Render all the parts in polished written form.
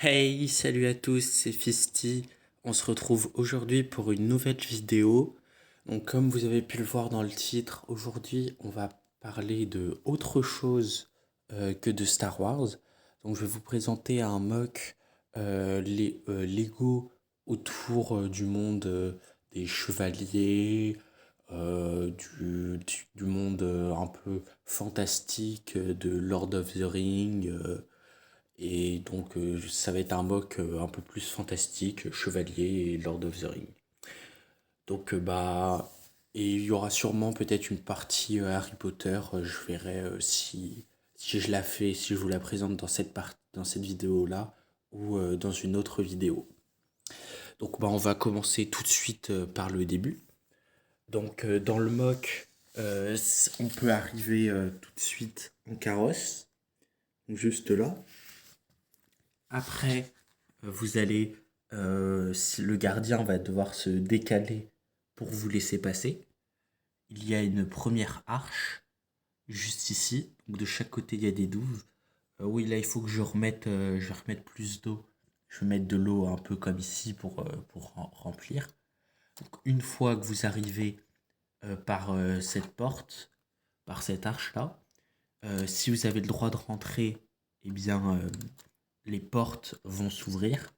Hey, salut à tous, c'est Fisty. On se retrouve aujourd'hui pour une nouvelle vidéo. Donc, comme vous avez pu le voir dans le titre, aujourd'hui on va parler de autre chose que de Star Wars. Donc, je vais vous présenter un mock Lego autour du monde des chevaliers, du monde un peu fantastique de Lord of the Ring. Et donc, ça va être un mock un peu plus fantastique, Chevalier et Lord of the Ring. Donc, et il y aura sûrement peut-être une partie Harry Potter. Je verrai si je la fais, si je vous la présente dans dans cette vidéo-là ou dans une autre vidéo. Donc, on va commencer tout de suite par le début. Donc, dans le mock, on peut arriver tout de suite en carrosse, juste là. Après, vous allez, le gardien va devoir se décaler pour vous laisser passer. Il y a une première arche juste ici. Donc de chaque côté, il y a des douves. Oui, là, il faut que je vais remettre plus d'eau. Je vais mettre de l'eau un peu comme ici pour remplir. Donc, une fois que vous arrivez par cette porte, par cette arche-là, si vous avez le droit de rentrer, eh bien, les portes vont s'ouvrir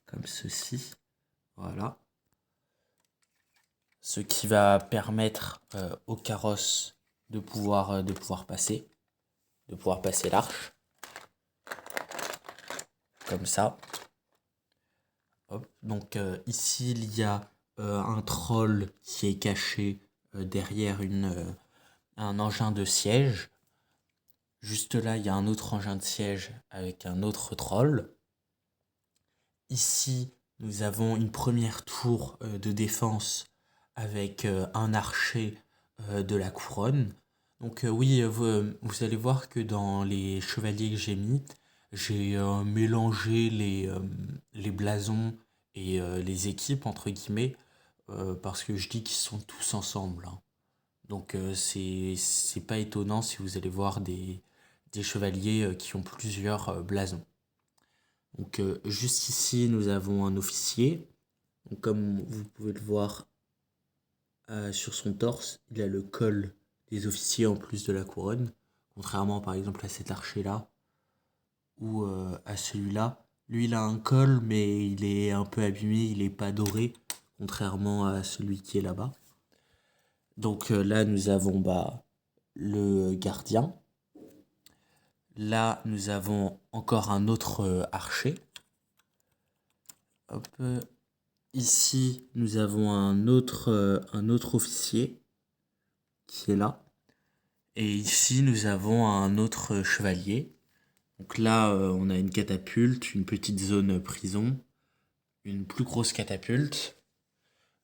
comme ceci. Voilà. Ce qui va permettre au carrosse de pouvoir passer l'arche. Comme ça. Hop. Donc ici, il y a un troll qui est caché derrière un engin de siège. Juste là, il y a un autre engin de siège avec un autre troll. Ici, nous avons une première tour de défense avec un archer de la couronne. Donc oui, vous allez voir que dans les chevaliers que j'ai mélangé les blasons et les équipes, entre guillemets, parce que je dis qu'ils sont tous ensemble, hein. Donc c'est pas étonnant si vous allez voir des chevaliers qui ont plusieurs blasons. Donc juste ici, nous avons un officier. Donc, comme vous pouvez le voir sur son torse, il a le col des officiers en plus de la couronne. Contrairement par exemple à cet archer-là ou à celui-là. Lui, il a un col, mais il est un peu abîmé, il n'est pas doré, contrairement à celui qui est là-bas. Donc là, nous avons le gardien. Là, nous avons encore un autre archer. Hop. Ici, nous avons un autre officier qui est là. Et ici, nous avons un autre chevalier. Donc là, on a une catapulte, une petite zone prison, une plus grosse catapulte.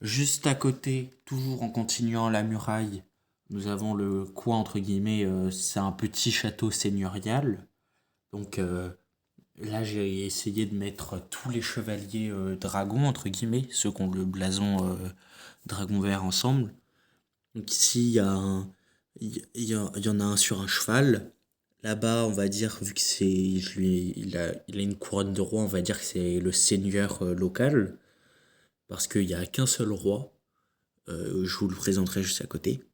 Juste à côté, toujours en continuant la muraille, nous avons le coin, entre guillemets, c'est un petit château seigneurial. Donc là, j'ai essayé de mettre tous les chevaliers dragons, entre guillemets, ceux qui ont le blason dragon vert ensemble. Donc ici, il y en a un sur un cheval. Là-bas, on va dire, vu que il a une couronne de roi, on va dire que c'est le seigneur local. Parce qu'il n'y a qu'un seul roi. Je vous le présenterai juste à côté.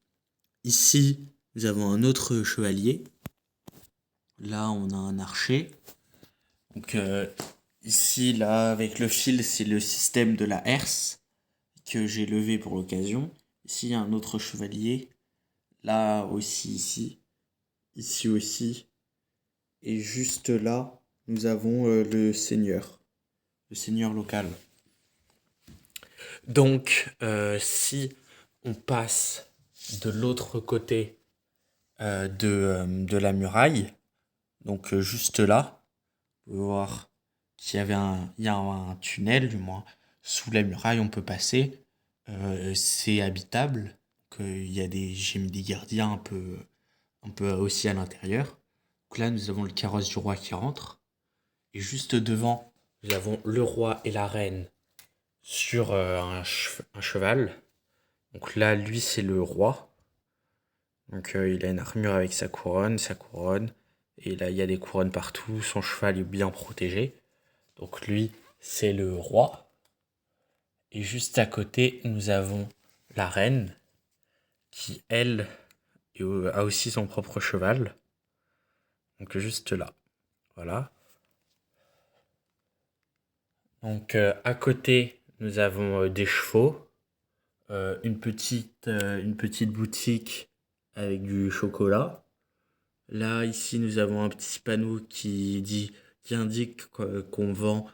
Ici, nous avons un autre chevalier. Là, on a un archer. Donc ici, là, avec le fil, c'est le système de la herse que j'ai levé pour l'occasion. Ici, il y a un autre chevalier. Là aussi, ici aussi. Et juste là, nous avons le seigneur local. Donc, si on passe de l'autre côté de la muraille, donc juste là, on peut voir qu'il y avait il y a un tunnel, du moins, sous la muraille, on peut passer. C'est habitable. J'ai mis des gardiens un peu aussi à l'intérieur. Donc là, nous avons le carrosse du roi qui rentre. Et juste devant, nous avons le roi et la reine sur un cheval. Donc là, lui, c'est le roi. Donc il a une armure avec sa couronne. Et là, il y a des couronnes partout. Son cheval est bien protégé. Donc lui, c'est le roi. Et juste à côté, nous avons la reine qui, elle, a aussi son propre cheval. Donc juste là. Voilà. Donc à côté, nous avons des chevaux, une petite boutique avec du chocolat. Là, ici, nous avons un petit panneau qui indique qu'on vend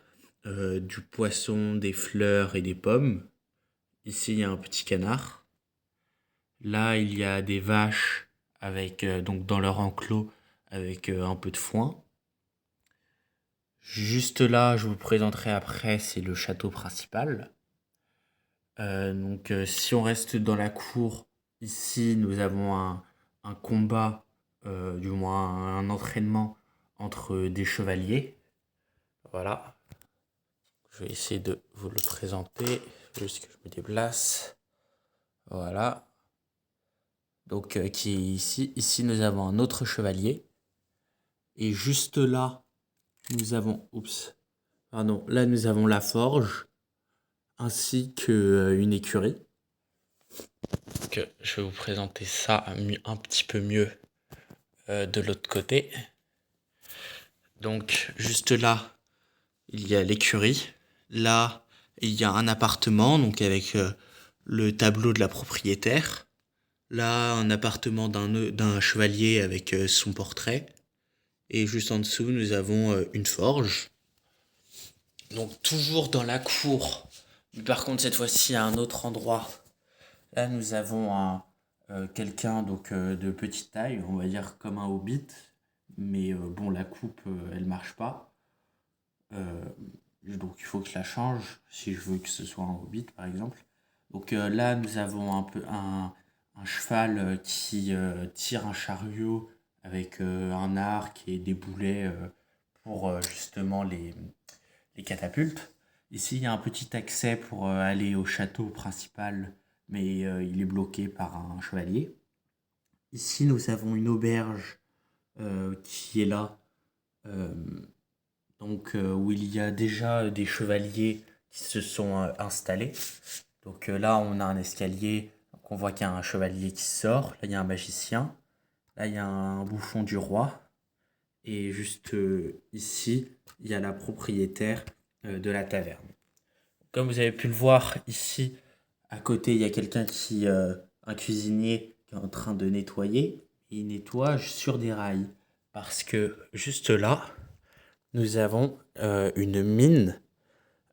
du poisson, des fleurs et des pommes. Ici, il y a un petit canard. Là, il y a des vaches avec donc dans leur enclos avec un peu de foin. Juste là, je vous présenterai après, c'est le château principal. Donc, si on reste dans la cour, ici, nous avons un combat, du moins un entraînement entre des chevaliers. Voilà. Je vais essayer de vous le présenter, juste que je me déplace. Voilà. Donc, qui est ici. Ici, nous avons un autre chevalier. Et juste là, nous avons... Oups. Pardon. Là, nous avons la forge, ainsi qu'une écurie. Donc, je vais vous présenter ça un petit peu mieux de l'autre côté. Donc, juste là, il y a l'écurie. Là, il y a un appartement, donc avec le tableau de la propriétaire. Là, un appartement d'un chevalier avec son portrait. Et juste en dessous, nous avons une forge. Donc, toujours dans la cour. Mais par contre, cette fois-ci, à un autre endroit. Là, nous avons quelqu'un donc de petite taille, on va dire comme un hobbit. Mais bon, la coupe, elle marche pas. Donc, il faut que je la change si je veux que ce soit un hobbit, par exemple. Donc là, nous avons un cheval qui tire un chariot avec un arc et des boulets pour justement les catapultes. Ici, il y a un petit accès pour aller au château principal, mais il est bloqué par un chevalier. Ici, nous avons une auberge qui est là, euh, donc où il y a déjà des chevaliers qui se sont installés. Donc là, on a un escalier, donc on voit qu'il y a un chevalier qui sort, là il y a un magicien, là il y a un bouffon du roi, et juste ici, il y a la propriétaire de la taverne. Comme vous avez pu le voir ici, à côté, il y a un cuisinier qui est en train de nettoyer. Il nettoie sur des rails. Parce que juste là, nous avons une mine.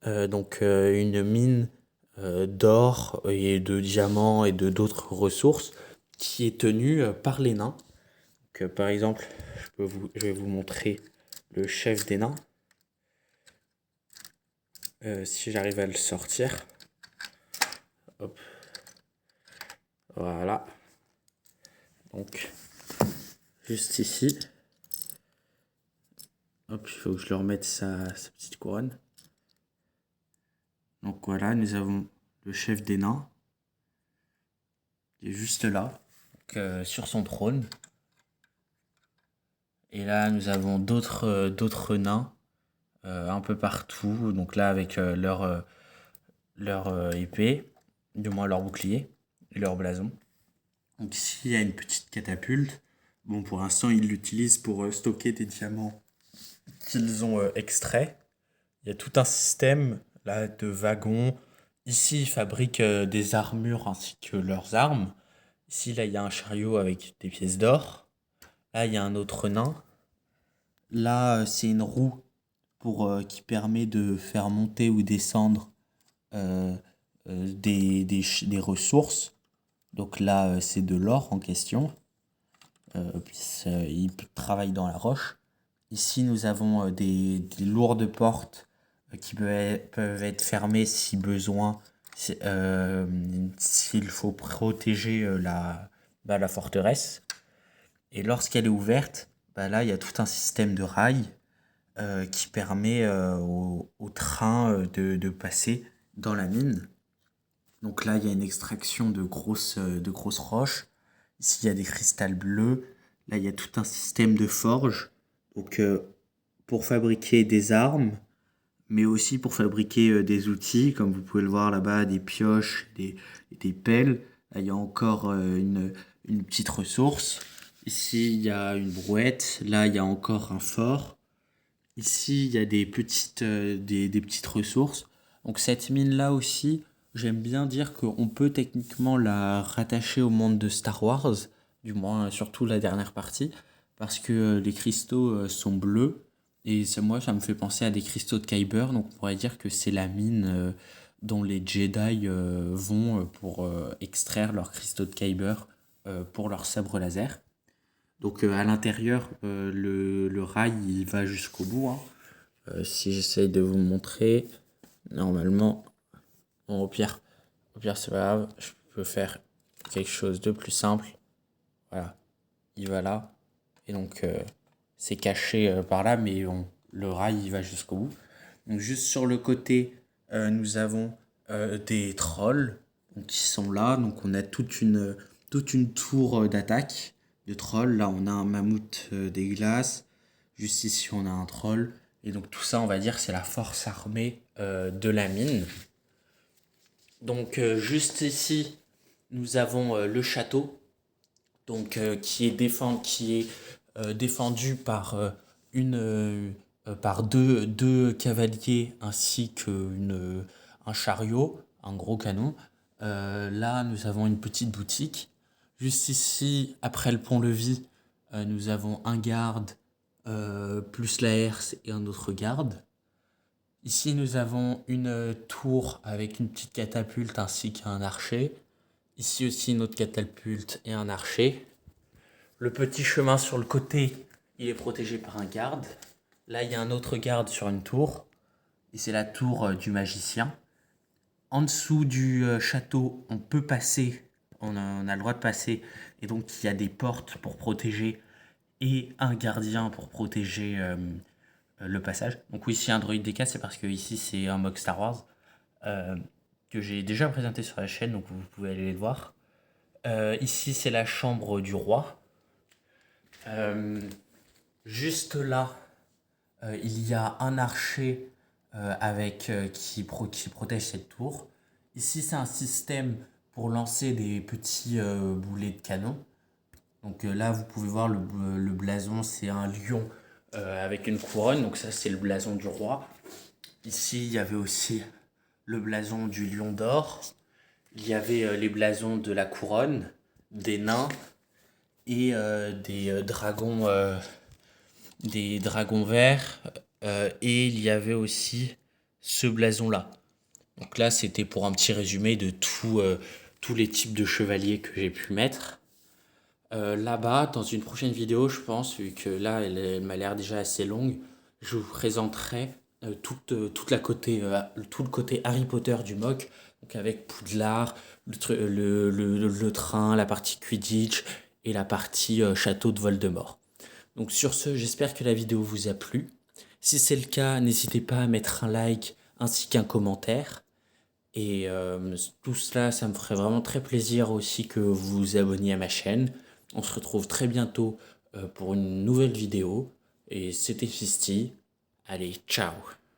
Une mine d'or et de diamants et de d'autres ressources qui est tenue par les nains. Donc, par exemple, je vais vous montrer le chef des nains. Si j'arrive à le sortir. Hop. Voilà. Donc, juste ici. Hop, il faut que je leur mette sa petite couronne. Donc voilà, nous avons le chef des nains. Qui est juste là, donc, sur son trône. Et là, nous avons d'autres nains un peu partout. Donc là, avec leur épée, du moins leur bouclier et leur blason. Donc ici, il y a une petite catapulte. Bon, pour l'instant, ils l'utilisent pour stocker des diamants qu'ils ont extraits. Il y a tout un système là de wagons. Ici, ils fabriquent des armures ainsi que leurs armes. Ici, là, il y a un chariot avec des pièces d'or. Là, il y a un autre nain. Là, c'est une roue qui permet de faire monter ou descendre euh, des ressources. Donc là, c'est de l'or en question. Il travaille dans la roche. Ici, nous avons des lourdes portes qui peuvent être fermées si besoin, s'il faut protéger la forteresse. Et lorsqu'elle est ouverte, là, il y a tout un système de rails qui permet au train de passer dans la mine. Donc là, il y a une extraction de grosses roches. Ici, il y a des cristals bleus. Là, il y a tout un système de forge. Donc, pour fabriquer des armes, mais aussi pour fabriquer des outils, comme vous pouvez le voir là-bas, des pioches, des pelles. Là, il y a encore une petite ressource. Ici, il y a une brouette. Là, il y a encore un fort. Ici, il y a des petites ressources. Donc cette mine-là aussi, j'aime bien dire qu'on peut techniquement la rattacher au monde de Star Wars, du moins surtout la dernière partie, parce que les cristaux sont bleus, et moi ça me fait penser à des cristaux de Kyber, donc on pourrait dire que c'est la mine dont les Jedi vont pour extraire leurs cristaux de Kyber pour leur sabre laser. Donc à l'intérieur, le rail il va jusqu'au bout, hein. Si j'essaye de vous montrer, normalement, bon, au pire c'est pas grave, je peux faire quelque chose de plus simple. Voilà, il va là, et donc c'est caché par là, mais bon, le rail il va jusqu'au bout. Donc juste sur le côté, nous avons des trolls donc, qui sont là, donc on a toute une tour d'attaque de trolls. Là on a un mammouth des glaces, juste ici on a un troll, et donc tout ça on va dire c'est la force armée de la mine. Donc juste ici nous avons le château, donc qui est défendu par par deux cavaliers ainsi un chariot, un gros canon. Là, nous avons une petite boutique. Juste ici, après le pont-levis, nous avons un garde, plus la herse et un autre garde. Ici, nous avons une tour avec une petite catapulte ainsi qu'un archer. Ici aussi, une autre catapulte et un archer. Le petit chemin sur le côté, il est protégé par un garde. Là, il y a un autre garde sur une tour. Et c'est la tour du magicien. En dessous du château, on peut passer. On a le droit de passer. Et donc, il y a des portes pour protéger et un gardien pour protéger le passage. Donc oui, s'il y a un droïde DK, c'est parce que ici, c'est un mock Star Wars que j'ai déjà présenté sur la chaîne, donc vous pouvez aller le voir. Ici, c'est la chambre du roi. Juste là, il y a un archer qui protège cette tour. Ici, c'est un système pour lancer des petits boulets de canon. Donc là, vous pouvez voir le blason, c'est un lion avec une couronne. Donc ça, c'est le blason du roi. Ici, il y avait aussi le blason du lion d'or. Il y avait les blasons de la couronne, des nains et des dragons verts. Et il y avait aussi ce blason-là. Donc là, c'était pour un petit résumé de tous les types de chevaliers que j'ai pu mettre. Là-bas, dans une prochaine vidéo, je pense, vu que là, elle m'a l'air déjà assez longue, je vous présenterai tout le côté Harry Potter du MOC, donc avec Poudlard, le train, la partie Quidditch et la partie château de Voldemort. Donc sur ce, j'espère que la vidéo vous a plu. Si c'est le cas, n'hésitez pas à mettre un like ainsi qu'un commentaire. Et tout cela, ça me ferait vraiment très plaisir aussi que vous vous abonniez à ma chaîne. On se retrouve très bientôt pour une nouvelle vidéo. Et c'était Fisty. Allez, ciao!